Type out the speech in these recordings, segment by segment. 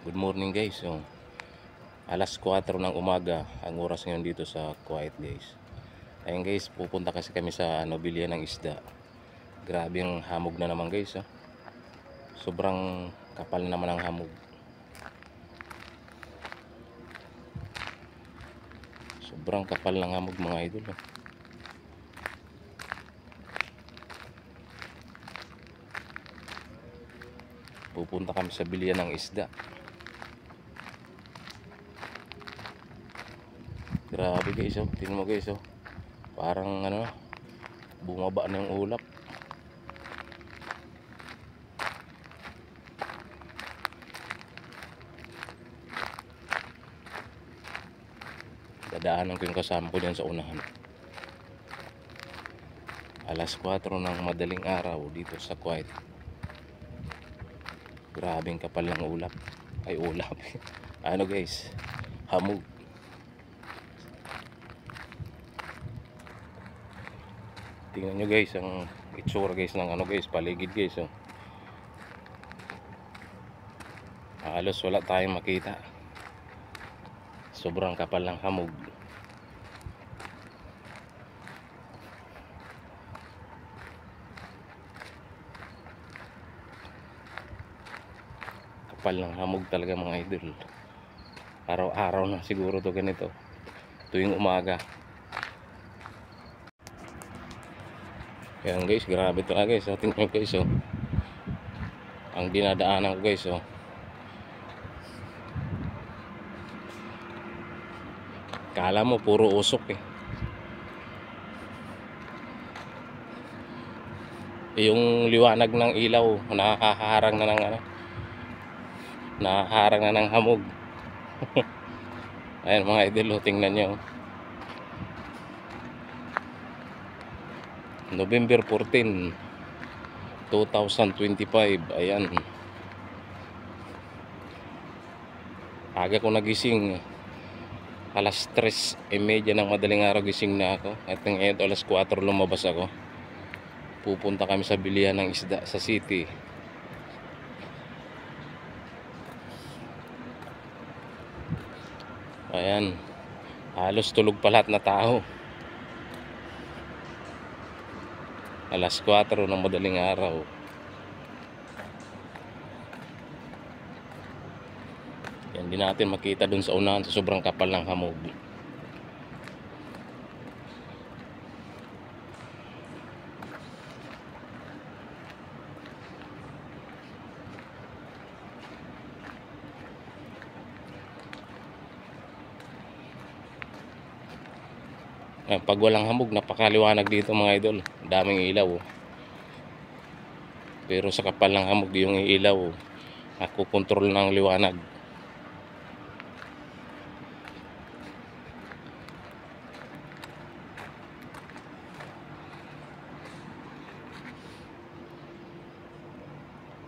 Good morning guys. So, alas 4 ng umaga ang oras ngayon dito sa Kuwait guys. Ayun guys, pupunta kasi kami sa bilihan ng isda. Grabe ang hamog na naman guys. Sobrang kapal naman ang hamog. Sobrang kapal ng hamog mga idol. Pupunta kami sa bilihan ng isda. Grabe guys, tingnan mo guys, parang bumaba na yung ulap. Dadaanan ko yung kasama ko dyan sa unahan. Alas 4 ng madaling araw dito sa Kuwait. Grabing kapal ng ulap. Ay ulap. Guys, hamog. Tingnan nyo guys ang itsura guys ng guys, paligid guys. Halos wala tayong makita. Sobrang kapal ng hamog. Kapal ng hamog talaga mga idol. Araw-araw na siguro to ganito tuwing umaga. Yan guys, grabe talaga guys. Tingnan nyo guys, ang dinadaanan ko guys, kala mo puro usok yung liwanag ng ilaw nakaharang na ng nakaharang na ng hamog. Ayan mga idol, tingnan nyo. November 14, 2025. Ayan, aga ko nagising. Alas 3:30 ng madaling araw gising na ako. At ngayon alas 4 lumabas ako. Pupunta kami sa bilihan ng isda sa city. Ayan, halos tulog pa lahat na tao. Alas 4 ng madaling araw. Yan, di natin makita dun sa unahan sa sobrang kapal ng hamog. Pag walang hamog, napakaliwanag dito mga idol. Daming ilaw. Pero sa kapal ng hamog, yung ilaw ako kontrol ng liwanag.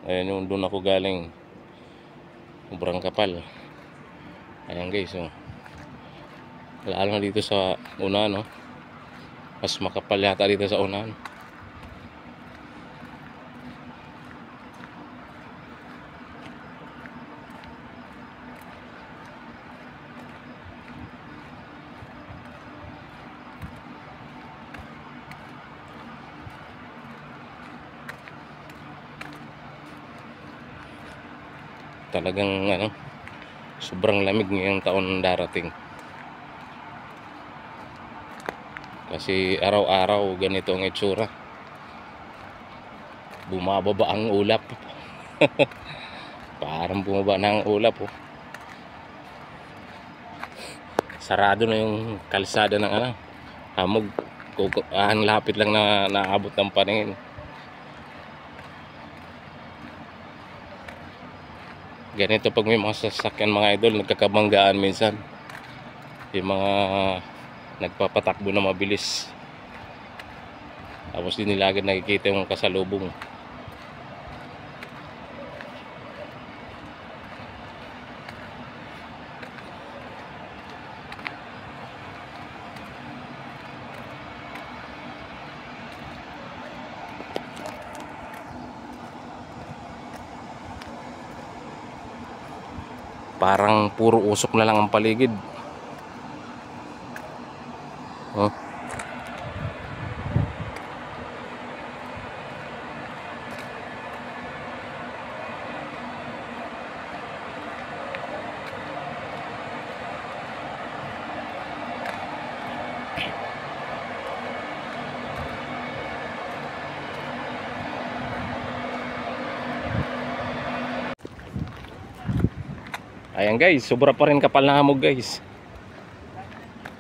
Ayan yung doon ako galing. Sobrang kapal. Ayan guys, lalo na dito sa unahan, mas makapal yata dito sa unahan. Talagang sobrang lamig ngayong taon darating. Kasi araw-araw ganito ang itsura. Bumababa ang ulap. Parang bumaba na ang ulap. Sarado na yung kalsada ng hamog. Ang lapit lang na naabot ng paningin. Ganito pag may mga sasakyan mga idol, nagkakabanggaan minsan. Yung mga nagpapatakbo na mabilis. Tapos din nila agad nakikita yung kasalubong. Parang puro usok na lang ang paligid. Oh. Ayan guys, sobra pa rin kapal na hamog guys.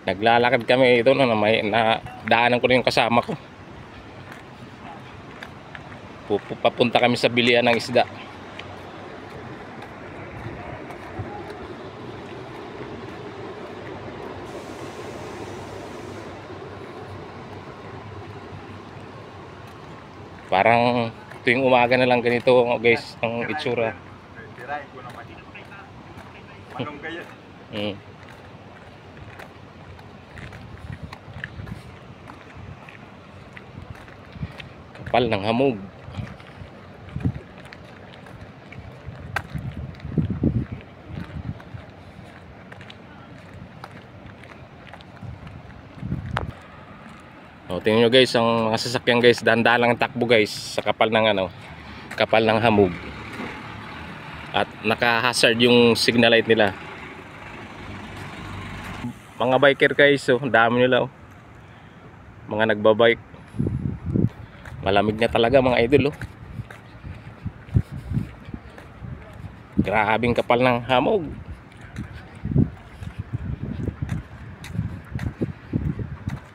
Naglalakad kami ito na daanan ko na yung kasama ko. Papunta kami sa bilihan ng isda. Parang tuwing umaga na lang ganito guys ang itsura. Kapal ng hamog. O, tingnan nyo guys ang mga sasakyan guys, dahan-dahan lang ang takbo guys sa kapal ng kapal ng hamog. At naka-hazard yung signal light nila. Mga biker guys, oh, dami nila oh. Mga nagbabike. Malamig na talaga mga idol oh. Grabing kapal ng hamog.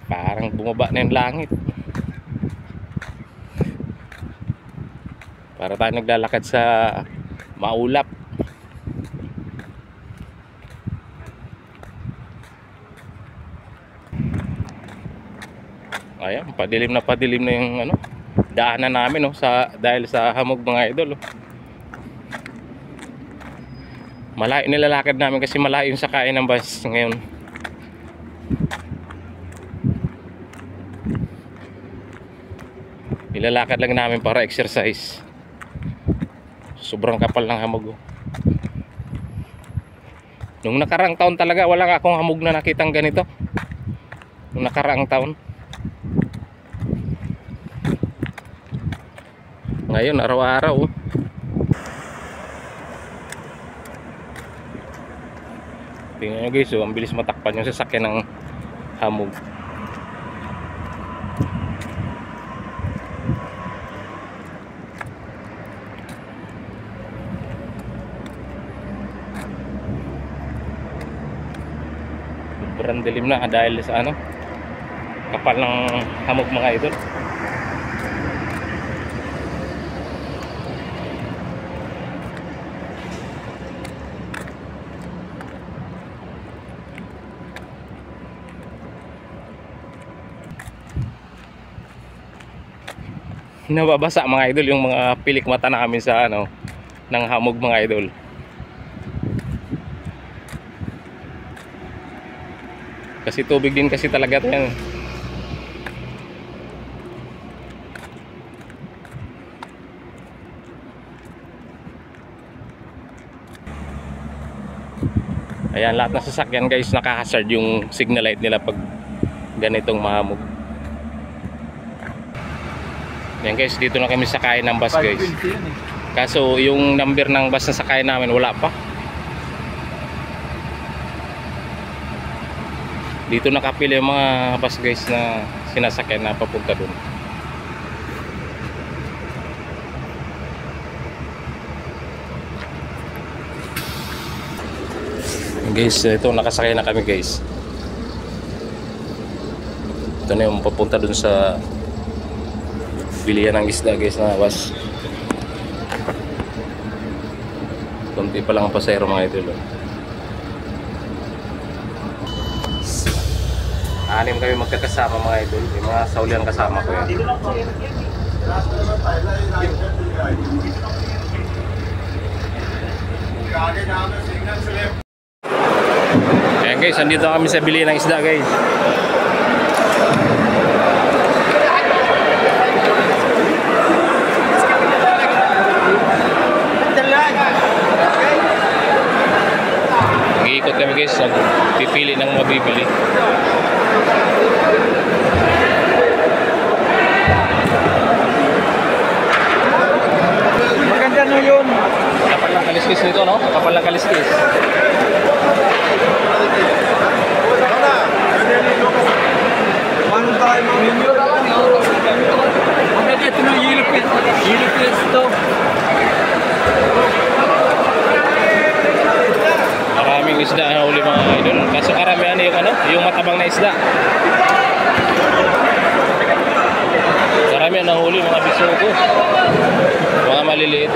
Parang bumaba na yung langit. Para tayo naglalakad sa maulap. Ayan, padilim na yung daanan namin dahil sa hamog mga idol oh. Malayo nilalakad namin kasi malayo yung sakayan ng bus ngayon. Nilalakad lang namin para exercise. Sobrang kapal ng hamog oh. Nung nakaraang taon talaga wala akong hamog na nakitang ganito. Nung nakaraang taon. Ngayon araw-araw oh. Tingnan nyo guys oh, ang bilis matakpan yung sasakyan ng hamog. Sobrang dilim na dahil sa kapal ng hamog mga idol. Nababasa mga idol yung mga pilik mata namin sa ng hamog mga idol. Kasi tubig din kasi talaga 'to yan. Ayan, lahat ng sasakyan guys naka-hazard yung signal light nila pag ganitong mahamog. Yan guys, dito na kami sakay ng bus guys. Kaso yung number ng bus na sakay namin wala pa. Dito nakapila yung mga bus guys na sinasakyan na papunta dun. Guys, ito nakasakay na kami guys. Ito na yung papunta dun sa bilihan ng isda guys na bus. Kunti pa lang ang pasahero mga idol. Anim kami magkakasama mga idol. Yung mga saulian kasama ko yan. Ayan guys, andito kami sa bilihan ng isda guys. nag-iikot kami guys, pipili ng mabibili. Maganda no yun. Kapal lang kaliskis nito, no? Kapal lang kaliskis. Paano tayo mag-review? Maganda ito ng yellow pits ito. Maraming isda na uli mga idol. Kaso karamihan yung ano, yung matabang na isda. Karamihan na huli mga bisugo. Mga maliliit.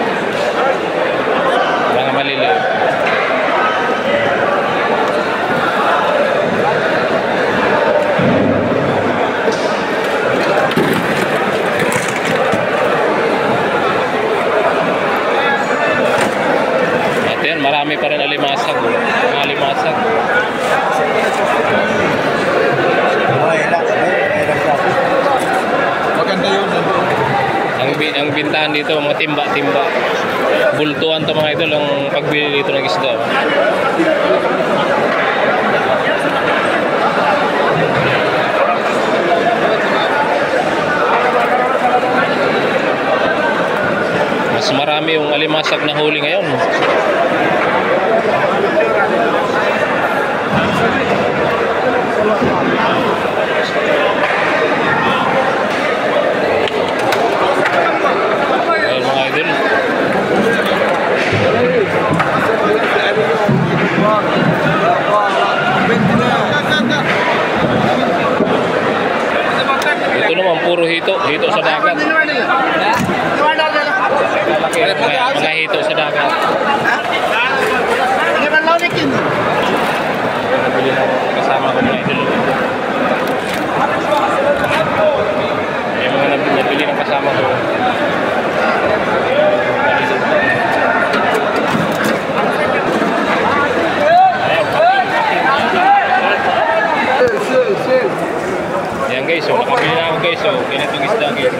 Mga maliliit. At yan, marami pa rin alimasag. Mga alimasag. Maganda yun. Ang bintahan dito, mga timba-timba. Bultuan to mga idol ang pagbili dito ng isda. Mas marami yung alimasag na huli ngayon. Ayun mga idol. Ito naman puro hito sa dagat. Malaki, mga hito sa dagat. Nabili ng kasama ko mga idol. Yung mga nabili ng kasama ko. Ayan guys, so nakabili na ako guys. So ganitong isda guys.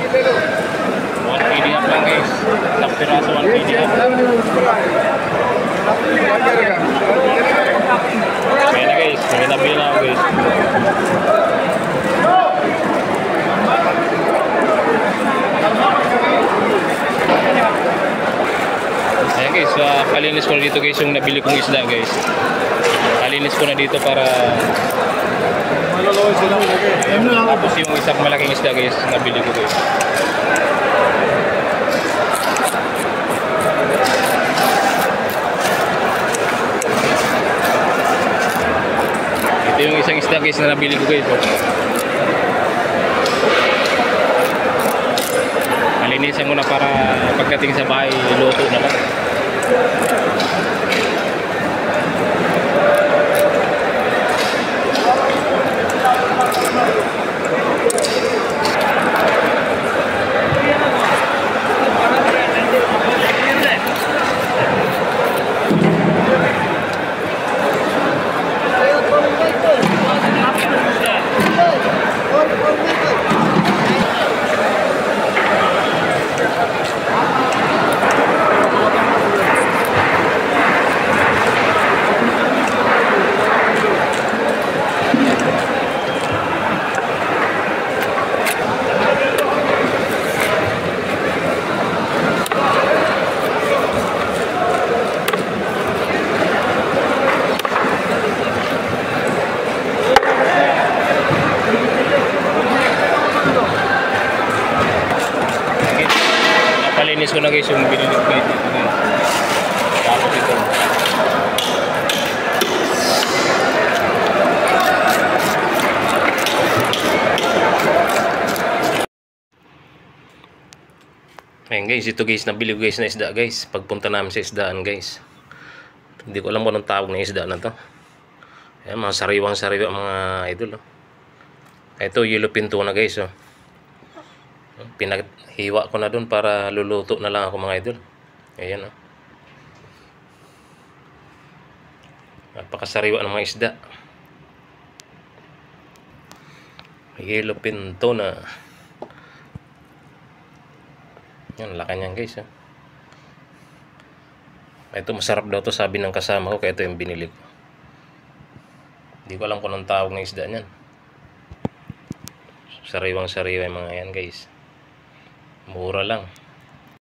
1 kg half lang guys. Isang piraso 1 kg half. Ayan na guys, may nabili na ako guys. Ayan guys, kalinis ko na dito guys yung nabili kong isda guys. Kalinis ko na dito para tapos yung isang malaking isda guys nabili ko guys. Ito yung isang isda guys na nabili ko guys. Malinisan ko na para pagdating sa bahay luto na lang. Napalinis ko na guys yung binili ko guys dito guys. Tapos ito. Ayan guys, ito guys, nabili ko guys na isda guys. Pagpunta namin sa isdaan guys. Hindi ko alam kung anong tawag na isda na to. Ayan, mga sariwang-sariwa mga idol. Oh. Ito, yellow pinto na guys. Oh. Pinaghiwa ko na dun para luluto na lang ako mga idol. Ayan. Oh. Napakasariwa ng mga isda. Yellow pinto na. Yan, laki niyan guys. Oh. Ito masarap daw to sabi ng kasama ko kaya ito yung binili ko. Hindi ko alam kung anong tawag ng isda niyan. Sariwang sariwa yung mga yan guys. Mura lang.